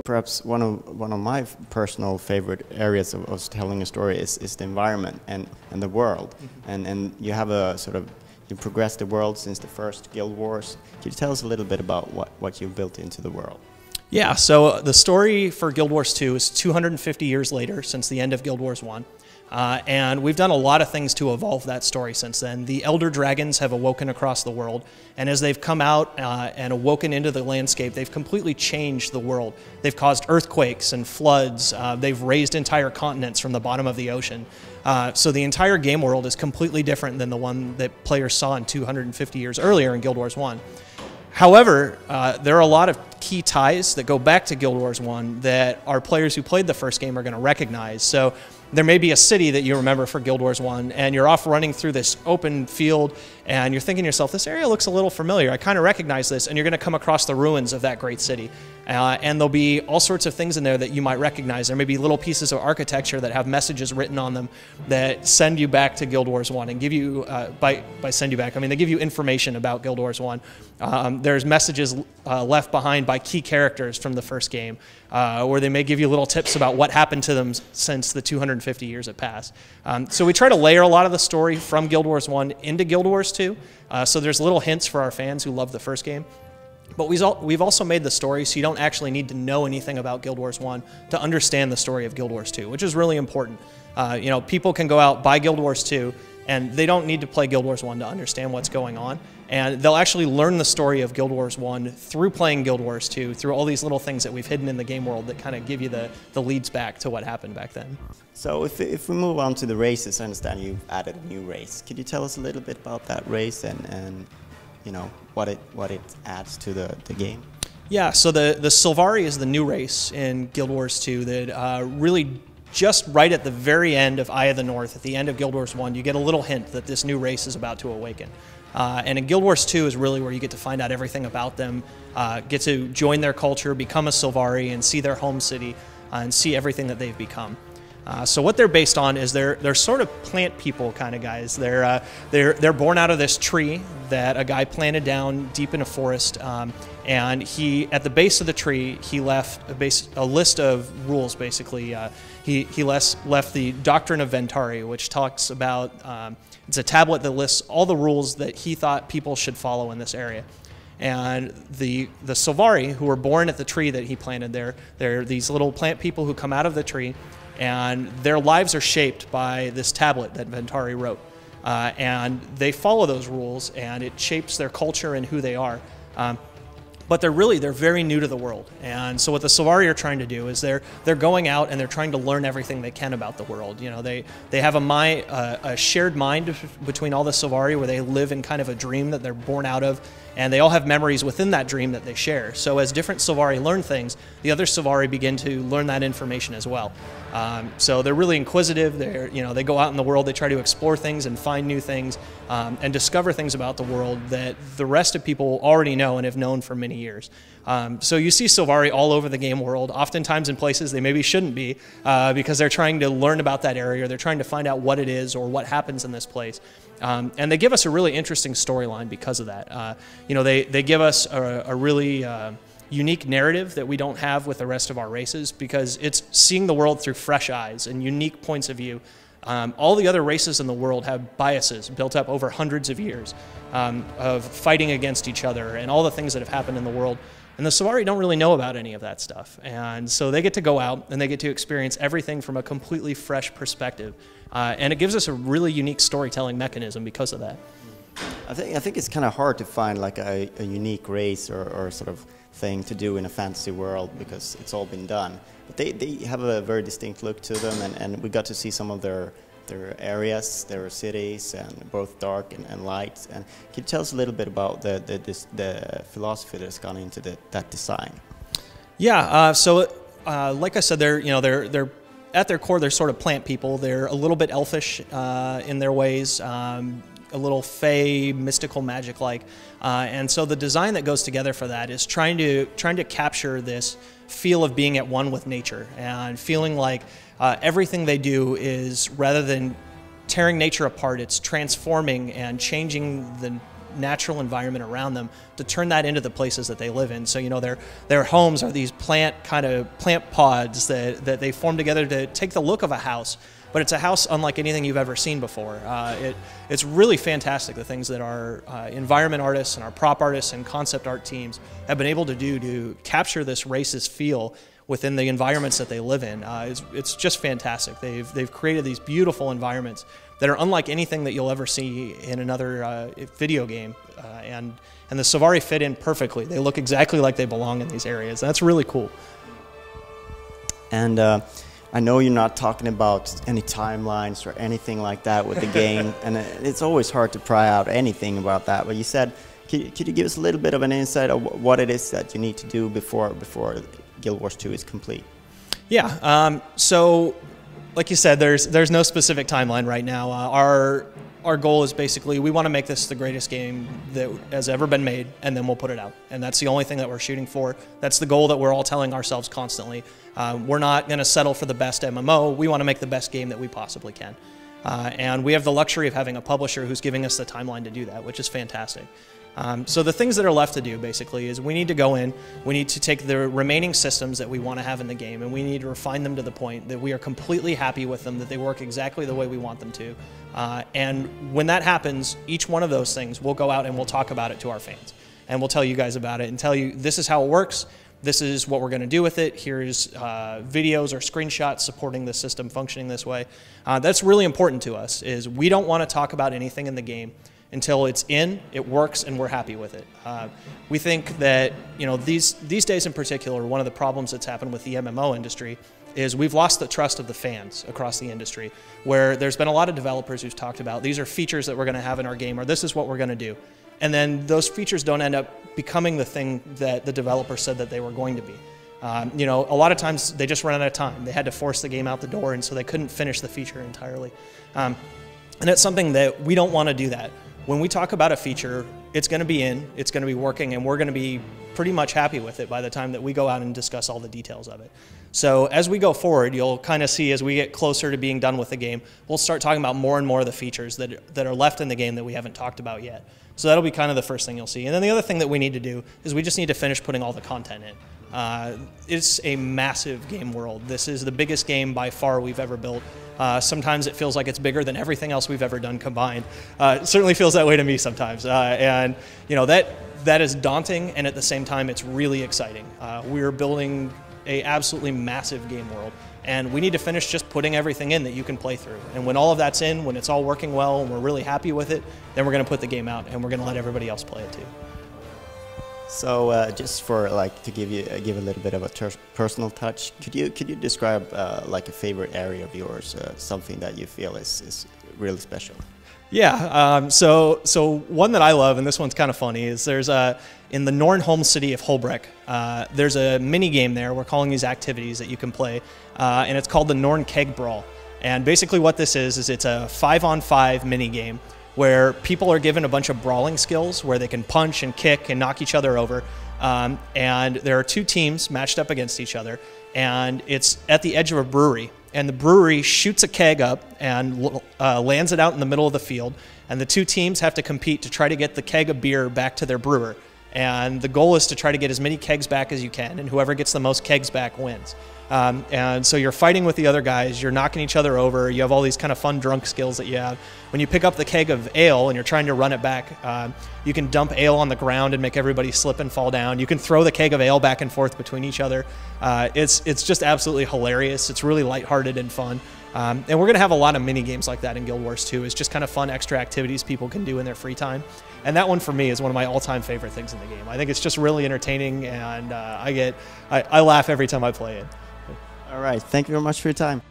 Perhaps one of my personal favorite areas of telling a story is the environment and the world. And you have a sort of, you progressed the world since the first Guild Wars. Can you tell us a little bit about what you've built into the world? Yeah, so the story for Guild Wars 2 is 250 years later since the end of Guild Wars 1. And we've done a lot of things to evolve that story since then. The Elder Dragons have awoken across the world, and as they've come out and awoken into the landscape, they've completely changed the world. They've caused earthquakes and floods. They've raised entire continents from the bottom of the ocean. So the entire game world is completely different than the one that players saw in 250 years earlier in Guild Wars 1. However, there are a lot of key ties that go back to Guild Wars 1 that our players who played the first game are going to recognize. So there may be a city that you remember for Guild Wars 1, and you're off running through this open field, and you're thinking to yourself, this area looks a little familiar. I kind of recognize this, and you're going to come across the ruins of that great city. And there'll be all sorts of things in there that you might recognize. There may be little pieces of architecture that have messages written on them that send you back to Guild Wars 1 and give you, by send you back, I mean they give you information about Guild Wars 1. There's messages left behind by key characters from the first game, where they may give you little tips about what happened to them since the 250 years have passed. So we try to layer a lot of the story from Guild Wars 1 into Guild Wars 2, so there's little hints for our fans who love the first game. But we've also made the story so you don't actually need to know anything about Guild Wars 1 to understand the story of Guild Wars 2, which is really important. You know, people can go out, buy Guild Wars 2, and they don't need to play Guild Wars 1 to understand what's going on. And they'll actually learn the story of Guild Wars 1 through playing Guild Wars 2, through all these little things that we've hidden in the game world that kind of give you the leads back to what happened back then. So if we move on to the races, I understand you've added a new race. Could you tell us a little bit about that race and you know, what it adds to the game? Yeah, so the Sulvari is the new race in Guild Wars 2 that really just right at the very end of Eye of the North, at the end of Guild Wars 1, you get a little hint that this new race is about to awaken. And in Guild Wars 2 is really where you get to find out everything about them, get to join their culture, become a Sulvari, and see their home city, and see everything that they've become. So what they're based on is they're sort of plant people kind of guys. They're born out of this tree that a guy planted down deep in a forest, and he at the base of the tree he left a list of rules. Basically, he left the Doctrine of Ventari, which talks about it's a tablet that lists all the rules that he thought people should follow in this area. And the Sulvari, who were born at the tree that he planted there, they're these little plant people who come out of the tree, and their lives are shaped by this tablet that Ventari wrote. And they follow those rules, and it shapes their culture and who they are. But they're very new to the world. And so what the Sulvari are trying to do is they're going out and they're trying to learn everything they can about the world. You know, they have a shared mind between all the Sulvari where they live in kind of a dream that they're born out of, and they all have memories within that dream that they share. So as different Sulvari learn things, the other Sulvari begin to learn that information as well. So they're really inquisitive. They go out in the world, they try to explore things and find new things, and discover things about the world that the rest of people already know and have known for many years. So you see Sulvari all over the game world, oftentimes in places they maybe shouldn't be, because they're trying to learn about that area, or they're trying to find out what it is or what happens in this place. And they give us a really interesting storyline because of that. They give us a really unique narrative that we don't have with the rest of our races, because it's seeing the world through fresh eyes and unique points of view. All the other races in the world have biases built up over hundreds of years of fighting against each other and all the things that have happened in the world. And the Sulvari don't really know about any of that stuff. And so they get to go out and they get to experience everything from a completely fresh perspective. And it gives us a really unique storytelling mechanism because of that. I think it's kind of hard to find like a unique race or sort of thing to do in a fantasy world, because it's all been done. But they have a very distinct look to them, and we got to see some of their areas, their cities, and both dark and light. And can you tell us a little bit about the philosophy that's gone into that design? Yeah. Like I said, they're at their core, they're sort of plant people. They're a little bit elfish in their ways. A little fey, mystical magic-like, and so the design that goes together for that is trying to capture this feel of being at one with nature and feeling like everything they do is, rather than tearing nature apart, it's transforming and changing natural environment around them to turn that into the places that they live in. So, you know, their homes are these plant pods that they form together to take the look of a house, but it's a house unlike anything you've ever seen before. It's really fantastic, the things that our environment artists and our prop artists and concept art teams have been able to do to capture this race's feel within the environments that they live in. It's just fantastic. They've created these beautiful environments that are unlike anything that you'll ever see in another video game. And the Sulvari fit in perfectly. They look exactly like they belong in these areas. That's really cool. And I know you're not talking about any timelines or anything like that with the game, and it's always hard to pry out anything about that. But you said, could you give us a little bit of an insight of what it is that you need to do before Guild Wars 2 is complete? Yeah. So, like you said, there's no specific timeline right now. Our goal is basically we want to make this the greatest game that has ever been made, and then we'll put it out. And that's the only thing that we're shooting for. That's the goal that we're all telling ourselves constantly. We're not going to settle for the best MMO. We want to make the best game that we possibly can. And we have the luxury of having a publisher who's giving us the timeline to do that, which is fantastic. So the things that are left to do basically is we need to go in, we need to take the remaining systems that we want to have in the game, and we need to refine them to the point that we are completely happy with them, that they work exactly the way we want them to. And when that happens, each one of those things, we'll go out and we'll talk about it to our fans. And we'll tell you guys about it and tell you this is how it works, this is what we're going to do with it, here's videos or screenshots supporting the system functioning this way. That's really important to us, is we don't want to talk about anything in the game until it's in, it works, and we're happy with it. We think that, you know, these days in particular, one of the problems that's happened with the MMO industry is we've lost the trust of the fans across the industry, where there's been a lot of developers who've talked about these are features that we're going to have in our game, or this is what we're going to do. And then those features don't end up becoming the thing that the developer said that they were going to be. You know, a lot of times they just run out of time. They had to force the game out the door, and so they couldn't finish the feature entirely. And it's something that we don't want to do that. When we talk about a feature, it's going to be in, it's going to be working, and we're going to be pretty much happy with it by the time that we go out and discuss all the details of it. So as we go forward, you'll kind of see as we get closer to being done with the game, we'll start talking about more and more of the features that are left in the game that we haven't talked about yet. So that'll be kind of the first thing you'll see. And then the other thing that we need to do is we just need to finish putting all the content in. It's a massive game world. This is the biggest game by far we've ever built. Sometimes it feels like it's bigger than everything else we've ever done combined. It certainly feels that way to me sometimes. And you know, that is daunting, and at the same time it's really exciting. We're building an absolutely massive game world, and we need to finish just putting everything in that you can play through. And when all of that's in, when it's all working well and we're really happy with it, then we're going to put the game out and we're going to let everybody else play it too. So just for to give a little bit of a personal touch, could you describe like a favorite area of yours, something that you feel is really special? Yeah, so one that I love, and this one's kind of funny, is there's in the Norn home city of Holbrook, there's a mini game there. We're calling these activities that you can play, and it's called the Norn Keg Brawl. And basically what this is it's a 5-on-5 mini game where people are given a bunch of brawling skills where they can punch and kick and knock each other over. And there are two teams matched up against each other, and it's at the edge of a brewery. And the brewery shoots a keg up and lands it out in the middle of the field, and the two teams have to compete to try to get the keg of beer back to their brewer. And the goal is to try to get as many kegs back as you can, and whoever gets the most kegs back wins. And so you're fighting with the other guys, you're knocking each other over, you have all these kind of fun drunk skills that you have. When you pick up the keg of ale and you're trying to run it back, you can dump ale on the ground and make everybody slip and fall down. You can throw the keg of ale back and forth between each other. It's just absolutely hilarious. It's really lighthearted and fun. And we're going to have a lot of mini games like that in Guild Wars 2. It's just kind of fun extra activities people can do in their free time. And that one for me is one of my all-time favorite things in the game. I think it's just really entertaining, and I laugh every time I play it. All right, thank you very much for your time.